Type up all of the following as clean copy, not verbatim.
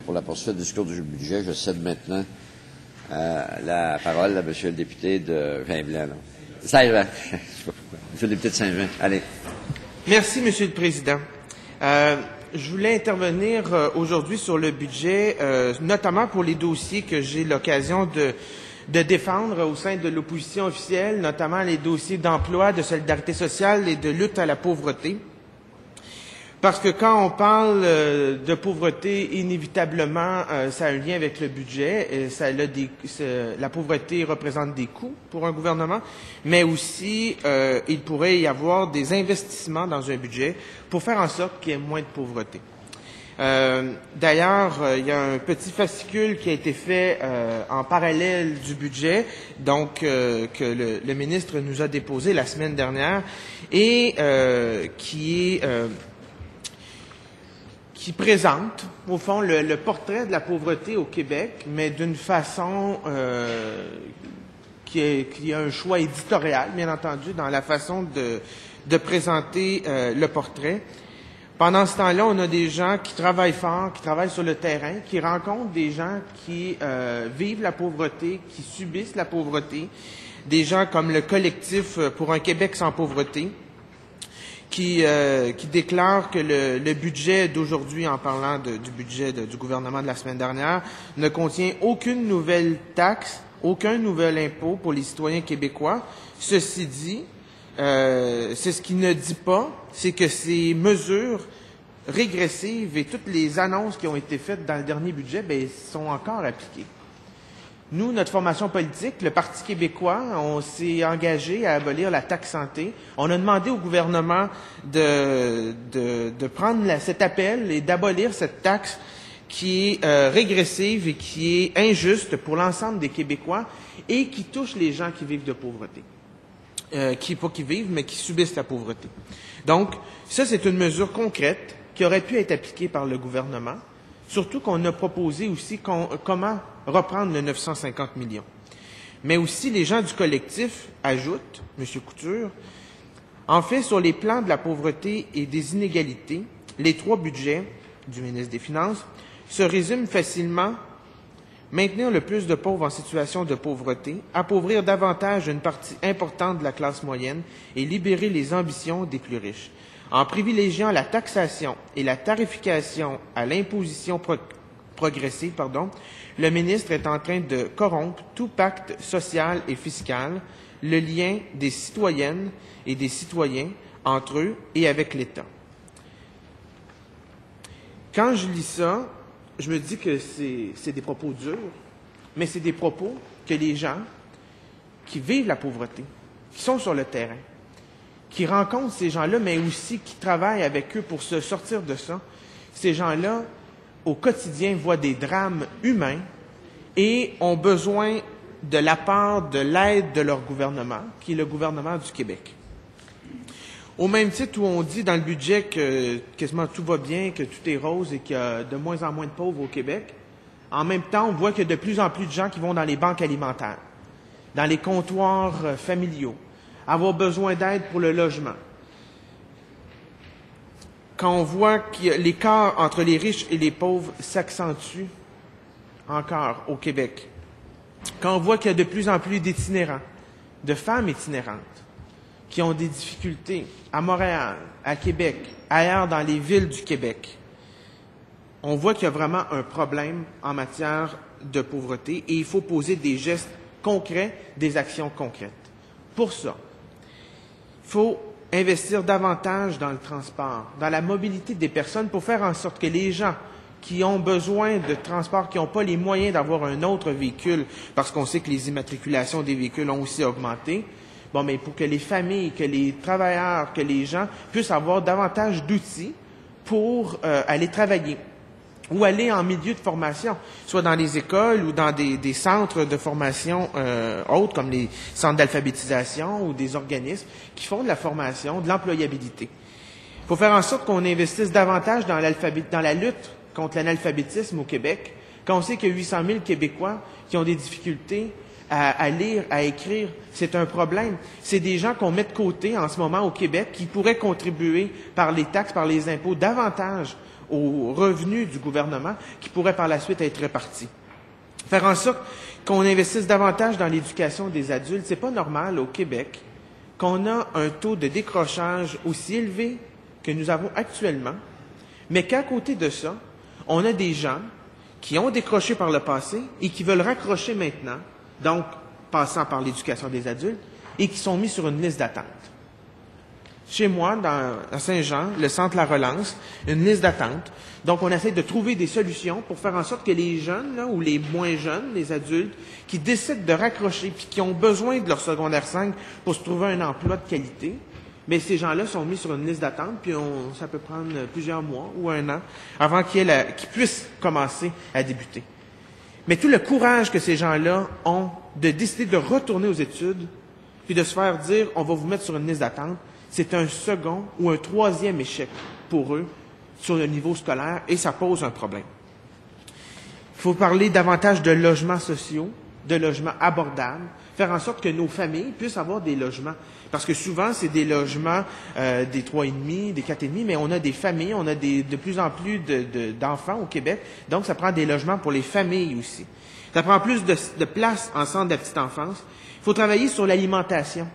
Pour la poursuite du discours du budget, je cède maintenant la parole à M. le député de Saint-Jean. Saint-Jean. Je sais pas pourquoi. M. le député de Saint-Jean. Allez. Merci, M. le Président. Je voulais intervenir aujourd'hui sur le budget, notamment pour les dossiers que j'ai l'occasion de défendre au sein de l'opposition officielle, notamment les dossiers d'emploi, de solidarité sociale et de lutte à la pauvreté. Parce que quand on parle de pauvreté, inévitablement, ça a un lien avec le budget. Et la pauvreté représente des coûts pour un gouvernement, mais aussi il pourrait y avoir des investissements dans un budget pour faire en sorte qu'il y ait moins de pauvreté. D'ailleurs, il y a un petit fascicule qui a été fait en parallèle du budget, donc que le ministre nous a déposé la semaine dernière et qui présente, au fond, le portrait de la pauvreté au Québec, mais d'une façon qui a un choix éditorial, bien entendu, dans la façon de présenter le portrait. Pendant ce temps-là, on a des gens qui travaillent fort, qui travaillent sur le terrain, qui rencontrent des gens qui vivent la pauvreté, qui subissent la pauvreté, des gens comme le collectif pour un Québec sans pauvreté, qui déclare que le budget d'aujourd'hui, en parlant du budget du gouvernement de la semaine dernière, ne contient aucune nouvelle taxe, aucun nouvel impôt pour les citoyens québécois. Ceci dit, c'est ce qu'il ne dit pas, c'est que ces mesures régressives et toutes les annonces qui ont été faites dans le dernier budget, sont encore appliquées. Nous, notre formation politique, le Parti québécois, on s'est engagé à abolir la taxe santé. On a demandé au gouvernement de prendre cet appel et d'abolir cette taxe qui est régressive et qui est injuste pour l'ensemble des Québécois et qui touche les gens qui vivent de pauvreté. Pas qui vivent, mais qui subissent la pauvreté. Donc, ça, c'est une mesure concrète qui aurait pu être appliquée par le gouvernement, surtout qu'on a proposé aussi comment reprendre le 950 millions. Mais aussi, les gens du collectif ajoutent, M. Couture, en fait, sur les plans de la pauvreté et des inégalités, les trois budgets du ministre des Finances se résument facilement: maintenir le plus de pauvres en situation de pauvreté, appauvrir davantage une partie importante de la classe moyenne et libérer les ambitions des plus riches. En privilégiant la taxation et la tarification à l'imposition progressive, le ministre est en train de corrompre tout pacte social et fiscal, le lien des citoyennes et des citoyens entre eux et avec l'État. Quand je lis ça, je me dis que c'est des propos durs, mais c'est des propos que les gens qui vivent la pauvreté, qui sont sur le terrain, qui rencontrent ces gens-là, mais aussi qui travaillent avec eux pour se sortir de ça, ces gens-là, au quotidien, voient des drames humains et ont besoin de la part de l'aide de leur gouvernement, qui est le gouvernement du Québec. Au même titre où on dit dans le budget que quasiment tout va bien, que tout est rose et qu'il y a de moins en moins de pauvres au Québec, en même temps, on voit qu'il y a de plus en plus de gens qui vont dans les banques alimentaires, dans les comptoirs familiaux, avoir besoin d'aide pour le logement. Quand on voit que l'écart entre les riches et les pauvres s'accentue encore au Québec, quand on voit qu'il y a de plus en plus d'itinérants, de femmes itinérantes, qui ont des difficultés à Montréal, à Québec, ailleurs dans les villes du Québec, on voit qu'il y a vraiment un problème en matière de pauvreté et il faut poser des gestes concrets, des actions concrètes. Pour ça, il faut investir davantage dans le transport, dans la mobilité des personnes pour faire en sorte que les gens qui ont besoin de transport, qui n'ont pas les moyens d'avoir un autre véhicule, parce qu'on sait que les immatriculations des véhicules ont aussi augmenté, mais pour que les familles, que les travailleurs, que les gens puissent avoir davantage d'outils pour aller travailler ou aller en milieu de formation, soit dans les écoles ou dans des centres de formation autres, comme les centres d'alphabétisation ou des organismes qui font de la formation, de l'employabilité. Il faut faire en sorte qu'on investisse davantage dans la lutte contre l'analphabétisme au Québec, quand on sait qu'il y a 800 000 Québécois qui ont des difficultés à lire, à écrire. C'est un problème. C'est des gens qu'on met de côté en ce moment au Québec qui pourraient contribuer par les taxes, par les impôts davantage aux revenus du gouvernement qui pourraient par la suite être répartis. Faire en sorte qu'on investisse davantage dans l'éducation des adultes. C'est pas normal au Québec qu'on a un taux de décrochage aussi élevé que nous avons actuellement, mais qu'à côté de ça, on a des gens qui ont décroché par le passé et qui veulent raccrocher maintenant, donc passant par l'éducation des adultes, et qui sont mis sur une liste d'attente. Chez moi, à Saint-Jean, le Centre La Relance, une liste d'attente. Donc, on essaie de trouver des solutions pour faire en sorte que les jeunes, là, ou les moins jeunes, les adultes, qui décident de raccrocher puis qui ont besoin de leur secondaire 5 pour se trouver un emploi de qualité, mais ces gens-là sont mis sur une liste d'attente, puis ça peut prendre plusieurs mois ou un an avant qu'ils puissent commencer à débuter. Mais tout le courage que ces gens-là ont de décider de retourner aux études, puis de se faire dire « on va vous mettre sur une liste d'attente », c'est un second ou un troisième échec pour eux sur le niveau scolaire et ça pose un problème. Il faut parler davantage de logements sociaux, de logements abordables, faire en sorte que nos familles puissent avoir des logements. Parce que souvent, c'est des logements des 3,5, des 4,5, mais on a des familles, on a de plus en plus d'enfants au Québec, donc ça prend des logements pour les familles aussi. Ça prend plus de place en centre de la petite enfance. Il faut travailler sur l'alimentation.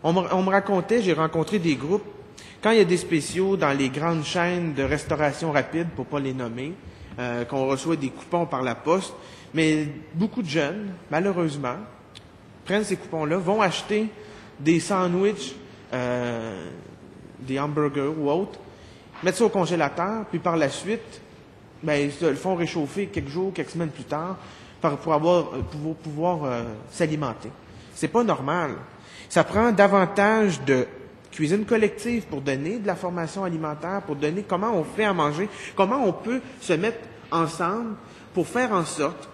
On me racontait, j'ai rencontré des groupes, quand il y a des spéciaux dans les grandes chaînes de restauration rapide, pour pas les nommer, qu'on reçoit des coupons par la poste, mais beaucoup de jeunes, malheureusement, prennent ces coupons-là, vont acheter des sandwichs, des hamburgers ou autres, mettent ça au congélateur, puis par la suite, ils se le font réchauffer quelques jours, quelques semaines plus tard, pour pouvoir s'alimenter. C'est pas normal. Ça prend davantage de cuisine collective pour donner de la formation alimentaire, pour donner comment on fait à manger, comment on peut se mettre ensemble pour faire en sorte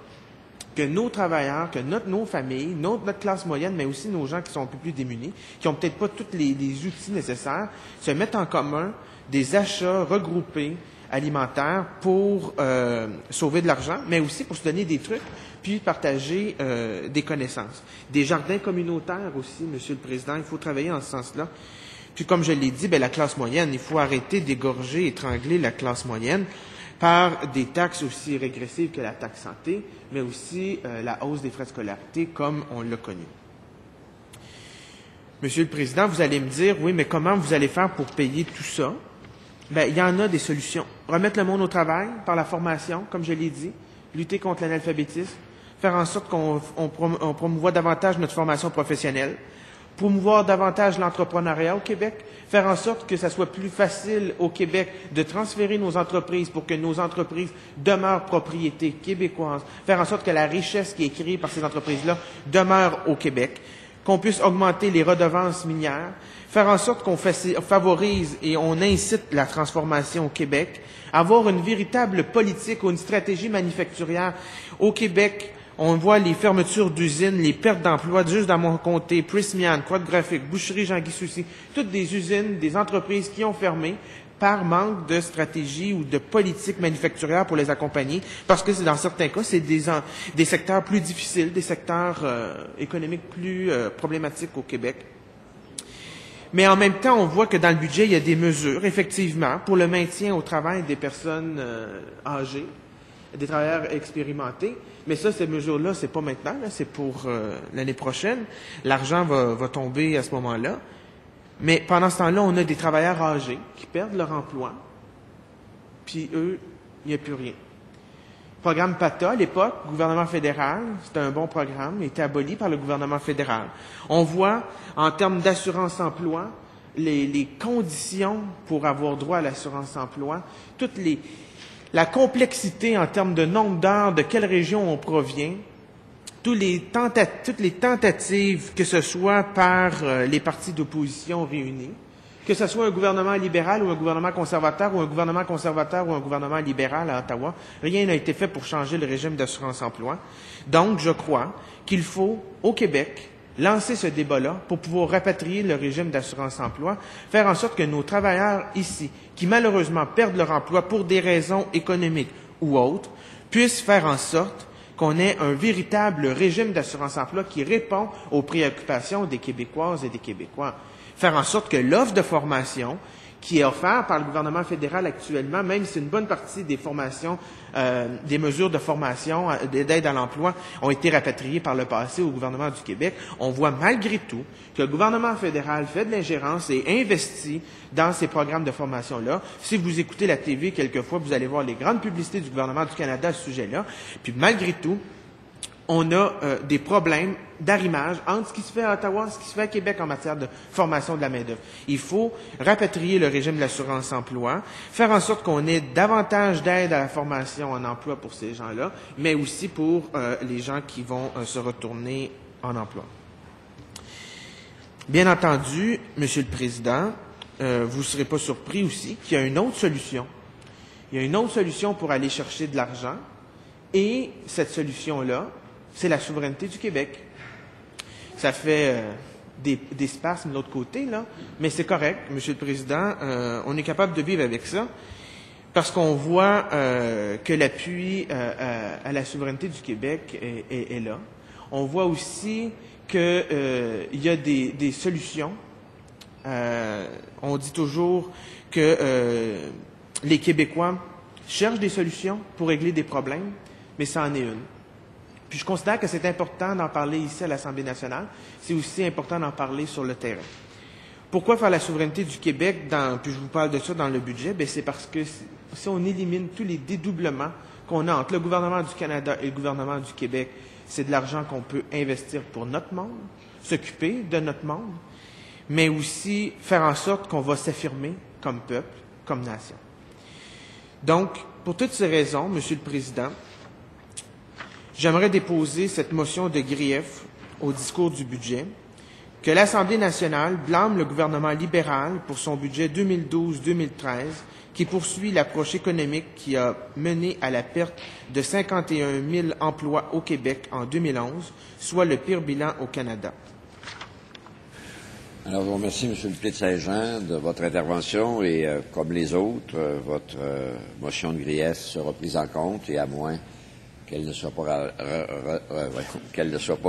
que nos travailleurs, que nos familles, notre classe moyenne, mais aussi nos gens qui sont un peu plus démunis, qui n'ont peut-être pas tous les outils nécessaires, se mettent en commun des achats regroupés alimentaires pour sauver de l'argent, mais aussi pour se donner des trucs, puis partager des connaissances. Des jardins communautaires aussi, Monsieur le Président, il faut travailler en ce sens-là. Puis comme je l'ai dit, la classe moyenne, il faut arrêter d'égorger, étrangler la classe moyenne par des taxes aussi régressives que la taxe santé, mais aussi la hausse des frais de scolarité comme on l'a connu. Monsieur le Président, vous allez me dire, oui, mais comment vous allez faire pour payer tout ça? Il y en a des solutions. Remettre le monde au travail par la formation, comme je l'ai dit, lutter contre l'analphabétisme, faire en sorte qu'on promouvoie davantage notre formation professionnelle, promouvoir davantage l'entrepreneuriat au Québec, faire en sorte que ça soit plus facile au Québec de transférer nos entreprises pour que nos entreprises demeurent propriété québécoise, faire en sorte que la richesse qui est créée par ces entreprises-là demeure au Québec, qu'on puisse augmenter les redevances minières, faire en sorte qu'on favorise et on incite la transformation au Québec, avoir une véritable politique ou une stratégie manufacturière au Québec. On voit les fermetures d'usines, les pertes d'emplois juste dans mon comté, Prysmian, Quad Graphique, Boucherie Jean-Guy Soucy, toutes des usines, des entreprises qui ont fermé par manque de stratégie ou de politique manufacturière pour les accompagner, parce que dans certains cas, c'est des secteurs plus difficiles, des secteurs économiques plus problématiques au Québec. Mais en même temps, on voit que dans le budget, il y a des mesures, effectivement, pour le maintien au travail des personnes âgées, des travailleurs expérimentés. Mais ça, ces mesures-là, c'est pas maintenant, là, c'est pour l'année prochaine. L'argent va tomber à ce moment-là. Mais pendant ce temps-là, on a des travailleurs âgés qui perdent leur emploi, puis eux, il n'y a plus rien. Le programme PATA, à l'époque, gouvernement fédéral, c'était un bon programme, il a été aboli par le gouvernement fédéral. On voit, en termes d'assurance-emploi, les conditions pour avoir droit à l'assurance-emploi, la complexité en termes de nombre d'heures, de quelle région on provient, toutes les tentatives, que ce soit par les partis d'opposition réunis, que ce soit un gouvernement libéral ou un gouvernement conservateur ou un gouvernement conservateur ou un gouvernement libéral à Ottawa, rien n'a été fait pour changer le régime d'assurance-emploi. Donc, je crois qu'il faut, au Québec, lancer ce débat-là pour pouvoir rapatrier le régime d'assurance-emploi, faire en sorte que nos travailleurs ici, qui malheureusement perdent leur emploi pour des raisons économiques ou autres, puissent faire en sorte qu'on ait un véritable régime d'assurance-emploi qui répond aux préoccupations des Québécoises et des Québécois. Faire en sorte que l'offre de formation qui est offert par le gouvernement fédéral actuellement, même si une bonne partie des formations, des mesures de formation, d'aide à l'emploi ont été rapatriées par le passé au gouvernement du Québec, on voit malgré tout que le gouvernement fédéral fait de l'ingérence et investit dans ces programmes de formation-là. Si vous écoutez la TV quelquefois, vous allez voir les grandes publicités du gouvernement du Canada à ce sujet-là. Puis malgré tout, on a des problèmes d'arrimage entre ce qui se fait à Ottawa et ce qui se fait à Québec en matière de formation de la main-d'œuvre. Il faut rapatrier le régime de l'assurance-emploi, faire en sorte qu'on ait davantage d'aide à la formation en emploi pour ces gens-là, mais aussi pour les gens qui vont se retourner en emploi. Bien entendu, Monsieur le Président, vous ne serez pas surpris aussi qu'il y a une autre solution. Il y a une autre solution pour aller chercher de l'argent, et cette solution-là, c'est la souveraineté du Québec. Ça fait des spasmes de l'autre côté, là, mais c'est correct, Monsieur le Président, on est capable de vivre avec ça, parce qu'on voit que l'appui à la souveraineté du Québec est là. On voit aussi qu'il y a des solutions. On dit toujours que les Québécois cherchent des solutions pour régler des problèmes, mais ça en est une. Puis je considère que c'est important d'en parler ici à l'Assemblée nationale. C'est aussi important d'en parler sur le terrain. Pourquoi faire la souveraineté du Québec, puis je vous parle de ça dans le budget, bien c'est parce que si on élimine tous les dédoublements qu'on a entre le gouvernement du Canada et le gouvernement du Québec, c'est de l'argent qu'on peut investir pour notre monde, s'occuper de notre monde, mais aussi faire en sorte qu'on va s'affirmer comme peuple, comme nation. Donc, pour toutes ces raisons, Monsieur le Président, j'aimerais déposer cette motion de grief au discours du budget, que l'Assemblée nationale blâme le gouvernement libéral pour son budget 2012-2013, qui poursuit l'approche économique qui a mené à la perte de 51 000 emplois au Québec en 2011, soit le pire bilan au Canada. Alors, je vous remercie, M. le député de Saint-Jean, de votre intervention et, comme les autres, votre motion de grief sera prise en compte et à moins qu'elle ne soit pas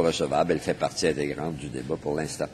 recevable, elle fait partie intégrante du débat pour l'instant.